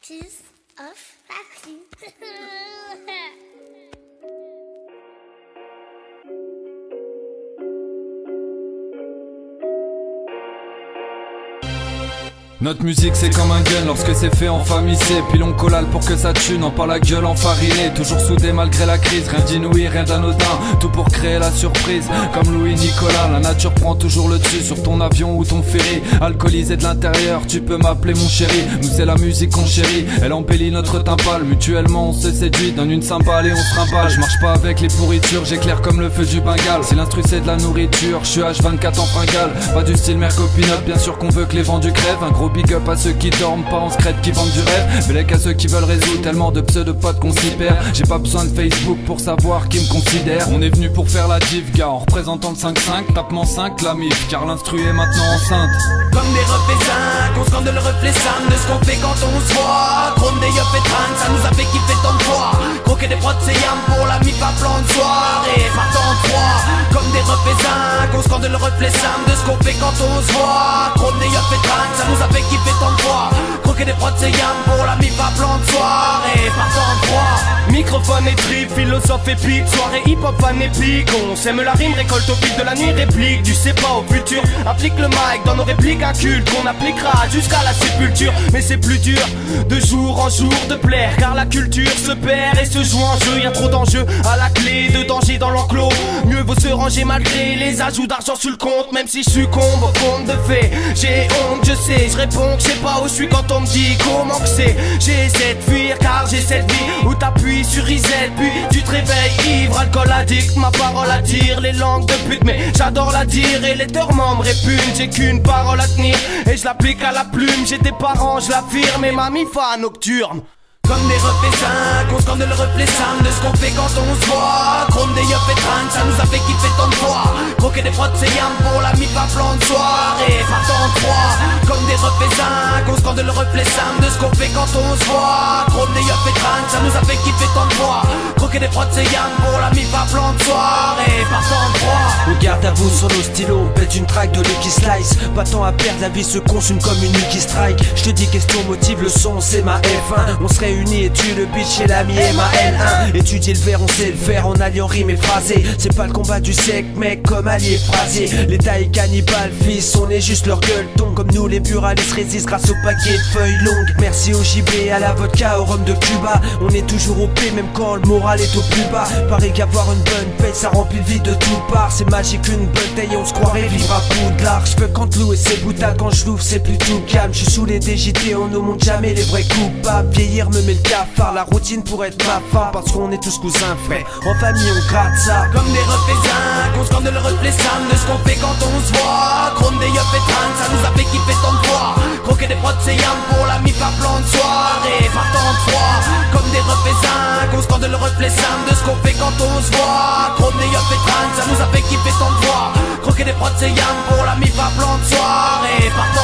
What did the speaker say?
piece of vacuum. Notre musique c'est comme un gun, lorsque c'est fait en famille c'est pilon collal pour que ça tue, non pas la gueule enfarinée. Toujours soudé malgré la crise, rien d'inouï, rien d'anodin, tout pour créer la surprise. Comme Louis Nicolas, la nature prend toujours le dessus sur ton avion ou ton ferry. Alcoolisé de l'intérieur, tu peux m'appeler mon chéri. Nous c'est la musique qu'on chérit, elle embellit notre timpale. Mutuellement on se séduit, donne une cymbale et on se trimballe. Je marche pas avec les pourritures, j'éclaire comme le feu du Bengale. Si l'instru c'est de la nourriture, je suis H24 en fringale. Pas du style mère copinote, bien sûr qu'on veut que les vendus crèvent. Un gros big up à ceux qui dorment pas en secret, qui vendent du rêve. Bellec à ceux qui veulent résoudre tellement de pseudo-potes qu'on s'y perd. J'ai pas besoin de Facebook pour savoir qui me considère. On est venu pour faire la div, gars, en représentant le 5-5. Tapement 5, la mif, car l'instru est maintenant enceinte. Comme des reflets 5, on scande le reflet Sam de ce qu'on fait quand on se voit. Drone des yeux et trinques, ça nous a fait kiffer tant de fois. Croquer des prods c'est yam pour la mif à plan de soirée. Partant en 3, comme des reflets 5, on scande le reflet Sam de ce qu'on fait quand on se voit. Drone des yeux et trinques, ça nous a fait kiffer tant de fois. Croquer des prods c'est yam pour la mif à plan de soirée. Partant en 3, microphone et trip, philosophe épique, soirée hip-hop fan épique. On sème la rime, récolte au fil de la nuit, réplique du c'est pas au futur. Applique le mic dans nos répliques, un culte qu'on appliquera jusqu'à la sépulture. Mais c'est plus dur, de jour en jour de plaire, car la culture se perd et se joue en jeu. Y'a trop d'enjeux à la clé, de danger dans l'enclos. Mieux vaut se ranger malgré les ajouts d'argent sur le compte. Même si je succombe au compte de fait, j'ai honte, je sais, je réponds que je sais pas où je suis quand on me dit comment que c'est. J'essaie de fuir car j'ai cette vie où t'appuies sur reset, puis tu te réveilles ivre, alcool addict, ma parole attire les langues de pute, mais j'adore la dire et les torments me répugnent. J'ai qu'une parole à tenir et je l'applique à la plume. J'ai des parents, je l'affirme, et ma mifa nocturne. Comme des reflets 5, on scande le reflet Sam de ce qu'on fait quand on se voit. Chrome des yeux et trinques, ça nous a fait kiffer tant de fois. Croquer des prods c'est yam pour la mif à plan de soirée. Partant en 3, comme des reflets 5, on scande le reflet Sam de ce qu'on fait quand on se voit. Chrome des yeux et trinques, ça nous a fait kiffer tant de fois. Croquer des prods c'est yam pour la mif à plan de soirée. Partant en 3, on garde à vous sur nos stylos, on pète une track de Lucky Slice. Pas tant à perdre, la vie se consume comme une Lucky Strike. Je te dis question motive, le son c'est ma F1. On se réunit et tu le bitch et l'ami et ma N1. Étudier le verre, on sait le faire en alliant rime et phrasé. C'est pas le combat du sec mec comme allié phrasé. L'État est cannibale fils, on est juste leur gueuleton. Comme nous les buralistes résistent grâce au paquet de feuilles longues. Merci au JB, à la vodka, au rhum de Cuba. On est toujours au P même quand le moral est au plus bas. Pareil qu'avoir une bonne paye, ça remplit le vide de toutes parts. C'est magique une bouteille, on se croirait vivre à Poudlard. J'peux quand louer ses boutades, quand je l'ouvre c'est plutôt calme. J'suis sous les DJT, on ne montre jamais les vrais coupables. Vieillir me met le cafard, la routine pour être ma femme. Parce qu'on est tous cousins frères, en famille on gratte ça. Comme des reflets 5, on scande le reflet Sam de ce qu'on fait quand on se voit. Chrome des yeux et trinques, ça nous a fait kiffer tant de fois. Croquer des prods c'est yam pour la mif à plan de soirée. Partant en 3, comme des reflets 5, on scande le reflet Sam de ce qu'on fait quand on se voit. Chrome des yeux et trinques, ça nous a fait kiffer tant de fois. Croquer des prods c'est yam pour la mif à plan de soirée. Partant